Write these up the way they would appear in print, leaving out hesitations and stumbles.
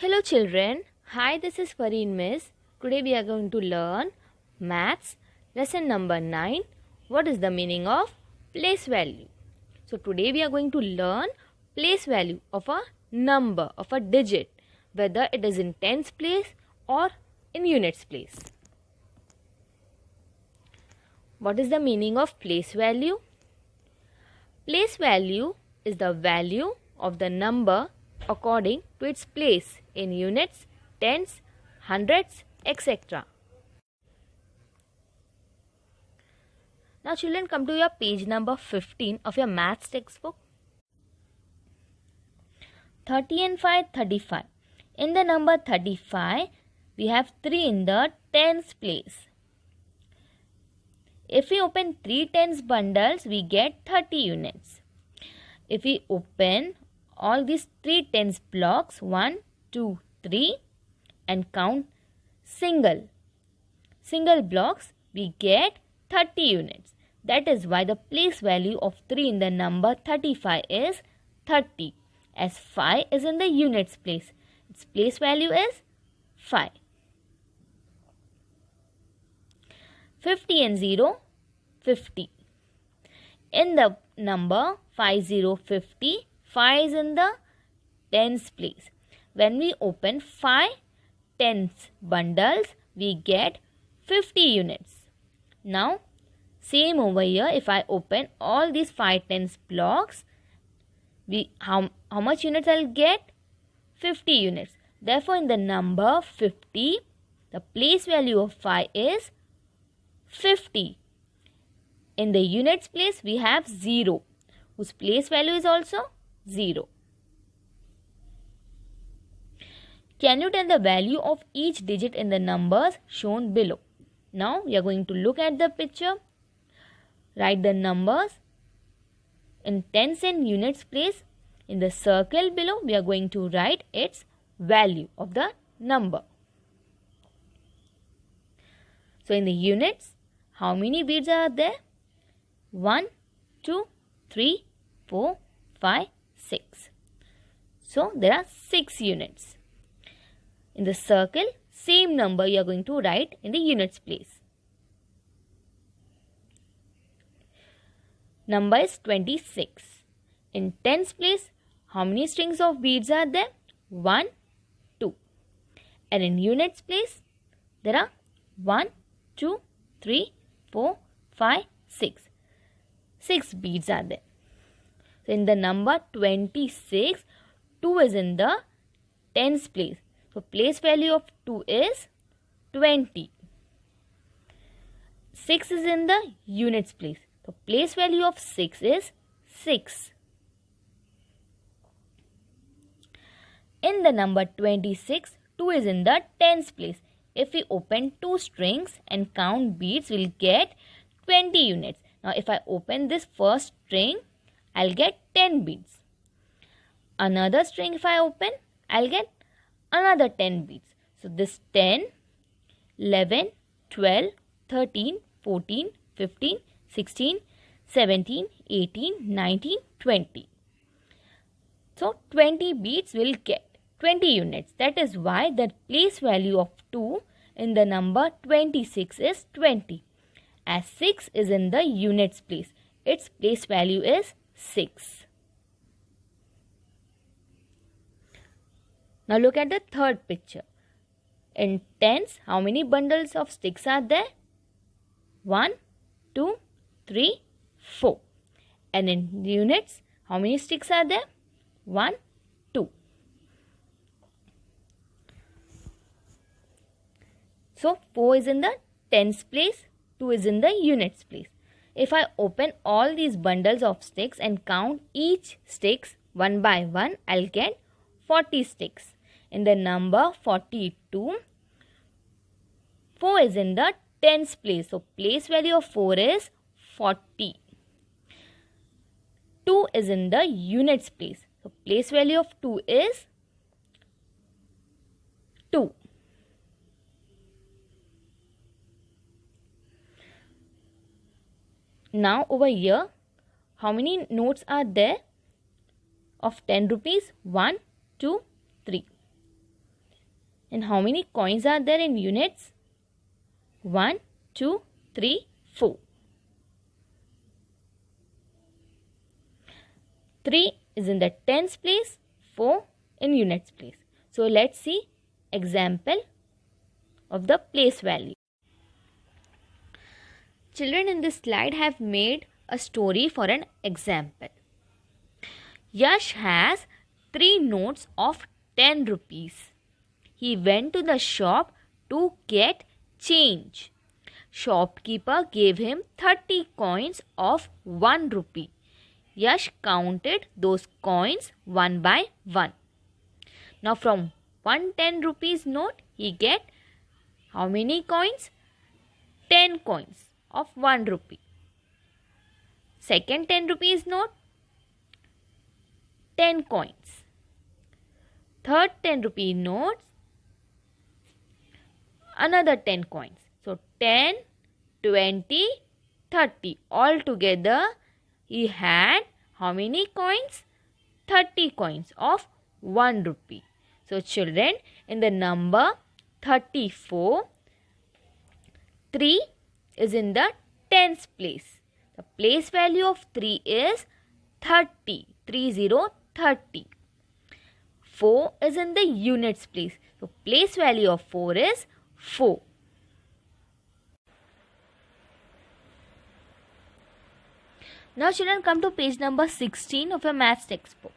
Hello children, hi, this is Fareen Miss. Today we are going to learn maths lesson number 9. What is the meaning of place value? So today we are going to learn place value of a number, of a digit, whether it is in tens place or in units place. What is the meaning of place value? Place value is the value of the number according to its place in units, tens, hundreds, etc. Now children, come to your page number 15 of your maths textbook. 30 and 5, 35. In the number 35, we have 3 in the tens place. If we open 3 tens bundles, we get 30 units. If we open all these 3 tens blocks, 1, 2, 3, and count single blocks, we get 30 units. That is why the place value of 3 in the number 35 is 30, as 5 is in the units place. Its place value is 5. 50 and 0, 50. In the number 50, 5 is in the tens place. When we open 5 tens bundles, we get 50 units. Now, same over here, if I open all these 5 tens blocks, how much units I'll get? 50 units. Therefore, in the number 50, the place value of 5 is 50. In the units place, we have 0, whose place value is also 0. Can you tell the value of each digit in the numbers shown below? Now, we are going to look at the picture. Write the numbers in tens and units place. In the circle below, we are going to write its value of the number. So, in the units, how many beads are there? 1, 2, 3, 4, 5, 6. So, there are 6 units. In the circle, same number you are going to write in the units place. Number is 26. In tens place, how many strings of beads are there? 1, 2. And in units place, there are 1, 2, 3, 4, 5, 6. 6 beads are there. So, in the number 26, 2 is in the tens place. So, place value of 2 is 20. 6 is in the units place. So, place value of 6 is 6. In the number 26, 2 is in the tens place. If we open 2 strings and count beads, we'll get 20 units. Now, if I open this first string, I'll get 10 beads. Another string if I open, I'll get another 10 beads. So, this 10, 11, 12, 13, 14, 15, 16, 17, 18, 19, 20. So, 20 beads will get 20 units. That is why the place value of 2 in the number 26 is 20. As 6 is in the units place, its place value is 6. Now look at the third picture. In tens, how many bundles of sticks are there? 1, 2, 3, 4. And in units, how many sticks are there? 1, 2. So 4 is in the tens place, 2 is in the units place. If I open all these bundles of sticks and count each sticks one by one, I'll get 40 sticks. In the number 42, 4 is in the tens place. So, place value of 4 is 40. 2 is in the units place. So, place value of 2 is 2. Now, over here, how many notes are there of 10 rupees? 1, 2, 3. And how many coins are there in units? 1, 2, 3, 4. 3 is in the tens place, 4 in units place. So let's see example of the place value. Children, in this slide have made a story for an example. Yash has 3 notes of 10 rupees. He went to the shop to get change. Shopkeeper gave him 30 coins of 1 rupee. Yash counted those coins one by one. Now from 1 10 rupees note, he get how many coins? 10 coins of 1 rupee. Second 10 rupees note, 10 coins. Third 10 rupee notes, another 10 coins. So 10, 20, 30. Altogether, he had how many coins? 30 coins of 1 rupee. So children, in the number 34, 3 is in the tens place. The place value of 3 is 30. 30. 4 is in the units place. So place value of 4 is 4. Now children, come to page number 16 of your maths textbook.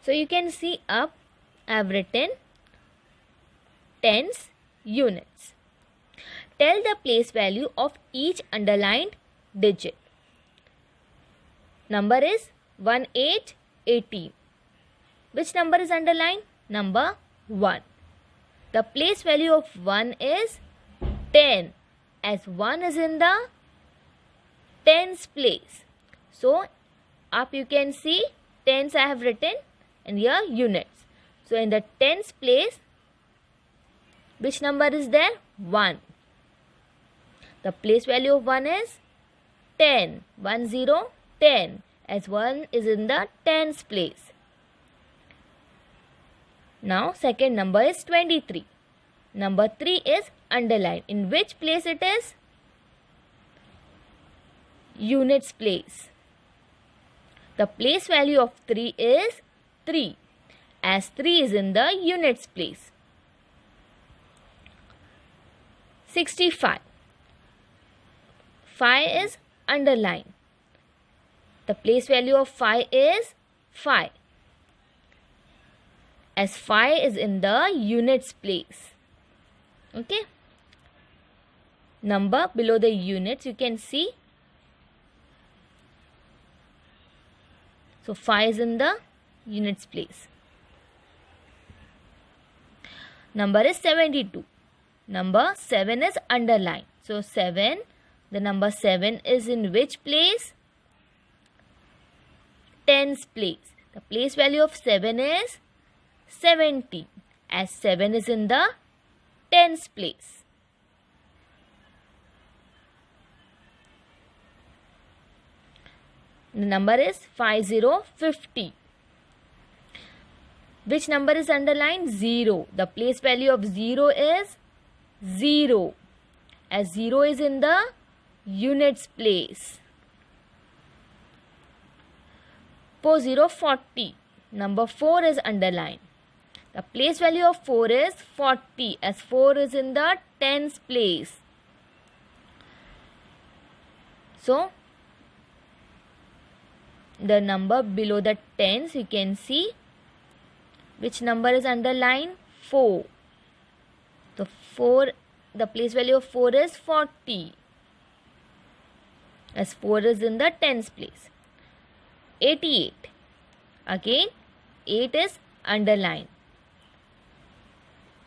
So you can see up I have written tens units. Tell the place value of each underlined digit. Number is 1, 8, 18. Which number is underlined? Number 1. The place value of 1 is 10, as 1 is in the tens place. So, up you can see tens I have written and here units. So, in the tens place, which number is there? 1. The place value of 1 is 10. 1, 0, 10, as 1 is in the tens place. Now, second number is 23. Number 3 is underlined. In which place it is? Units place. The place value of 3 is 3, as 3 is in the units place. 65. 5 is underlined. The place value of 5 is 5, as 5 is in the units place. Okay. Number below the units you can see. So 5 is in the units place. Number is 72. Number 7 is underlined. So 7, the number 7 is in which place? Tens place. The place value of 7 is 70, as 7 is in the tens place. The number is 50. Which number is underlined? 0. The place value of 0 is 0, as 0 is in the units place. 40. Number 4 is underlined. The place value of 4 is 40, as 4 is in the tens place. So, the number below the tens you can see which number is underlined? 4. So 4, the place value of 4 is 40, as 4 is in the tens place. 88. Again 8 is underlined.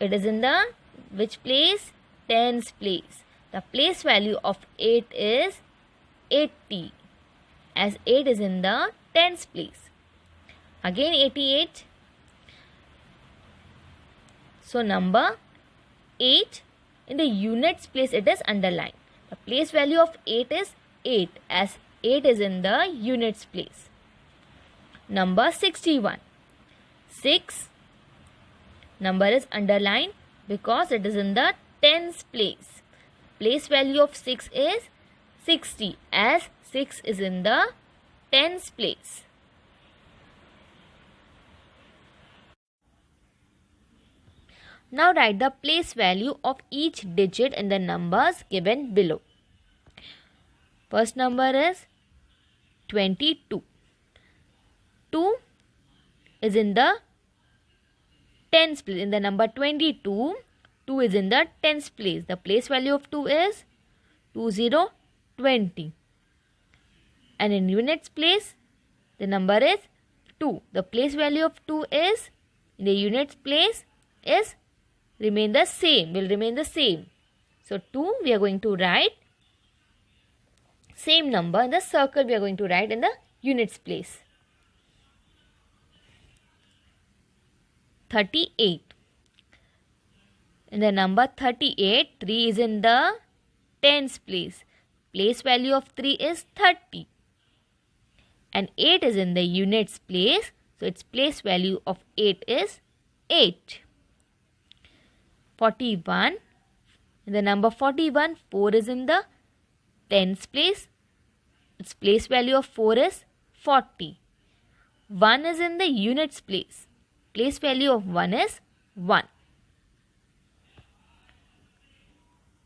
It is in the which place? Tens place. The place value of 8 is 80, as 8 is in the tens place. Again 88. So number 8 in the units place it is underlined. The place value of 8 is 8, as 8 is in the units place. Number 61. 6. Number is underlined because it is in the tens place. Place value of 6 is 60 as 6 is in the tens place. Now write the place value of each digit in the numbers given below. First number is 22. 2 is in the tens place. In the number 22, 2 is in the tens place. The place value of 2 is 20. And in units place, the number is 2. The place value of 2 is, in the units place, is will remain the same. So 2 we are going to write same number in the circle we are going to write in the units place. 38. In the number 38, 3 is in the tens place. Place value of 3 is 30. And 8 is in the units place. So its place value of 8 is 8. 41. In the number 41, 4 is in the tens place. Its place value of 4 is 40. 1 is in the units place. Place value of 1 is 1.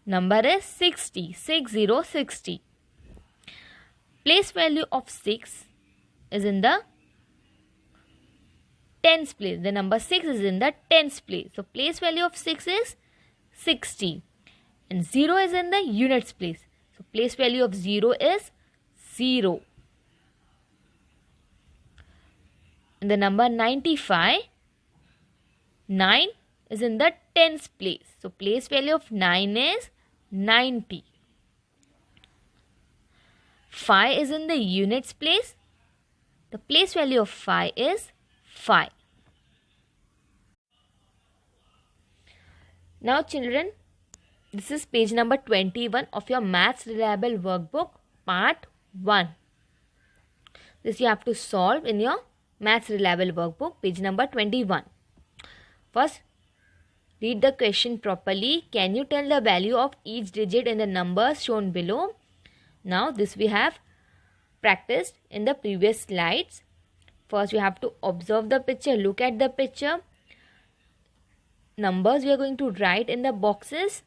Number is 60. 60. Place value of 6 is in the tens place. The number 6 is in the tens place. So place value of 6 is 60. And 0 is in the units place. So place value of 0 is 0. In the number 95, 9 is in the tens place. So place value of 9 is 90. 5 is in the units place. The place value of 5 is 5. Now children, this is page number 21 of your Maths Reliable Workbook Part 1. This you have to solve in your Maths Reliable Workbook page number 21. First, read the question properly. Can you tell the value of each digit in the numbers shown below? Now this we have practiced in the previous slides. First you have to observe the picture, look at the picture. Numbers we are going to write in the boxes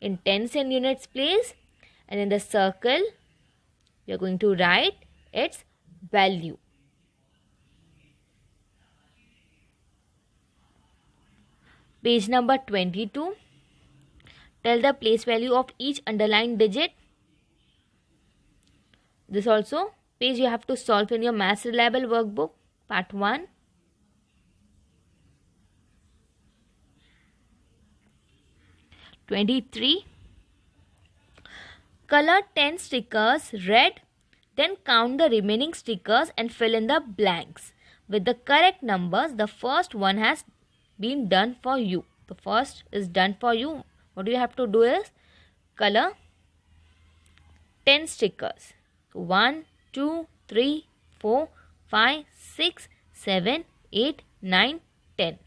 in tens and units place, and in the circle we are going to write its value. Page number 22. Tell the place value of each underlined digit. This also page you have to solve in your Maths Reliable Workbook Part 1. (23) Color 10 stickers red, then count the remaining stickers and fill in the blanks with the correct numbers. The first one has been done for you. The first is done for you. What you have to do is color 10 stickers. So 1, 2, 3, 4, 5, 6, 7, 8, 9, 10.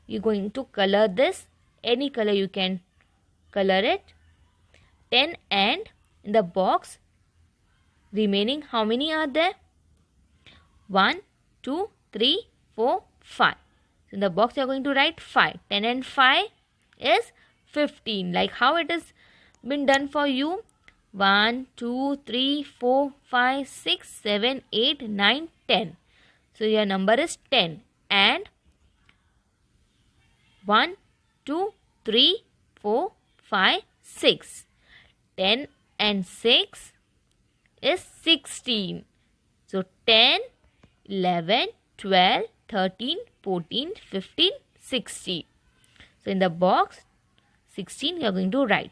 You're going to color this. Any color you can color it. 10, and in the box remaining how many are there? 1, 2, 3, 4, 5. So in the box you are going to write 5. 10 and 5 is 15. Like how it has been done for you. 1, 2, 3, 4, 5, 6, 7, 8, 9, 10. So your number is 10. And 1, 2, 3, 4, 5, 6. 10 and 6 is 16. So 10, 11, 12, 13, 14, 15, 16. So in the box 16 we are going to write.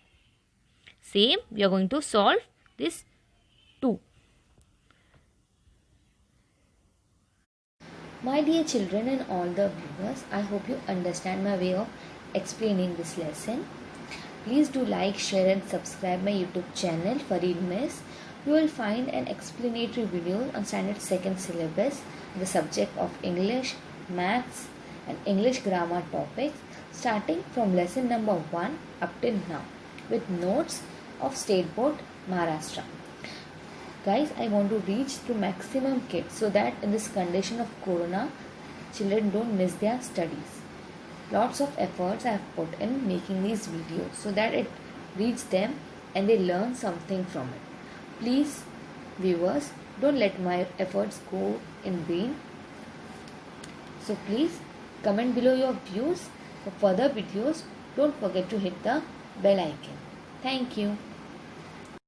Same we are going to solve this 2. My dear children and all the viewers, I hope you understand my way of explaining this lesson. Please do like, share and subscribe my YouTube channel Fareed Miss. You will find an explanatory video on standard 2nd syllabus in the subject of English, Maths and English grammar topics starting from lesson number 1 up till now with notes of State Board Maharashtra. Guys, I want to reach to maximum kids so that in this condition of corona, children don't miss their studies. Lots of efforts I have put in making these videos so that it reaches them and they learn something from it. Please, viewers, don't let my efforts go in vain. So please comment below your views. For further videos, don't forget to hit the bell icon. Thank you.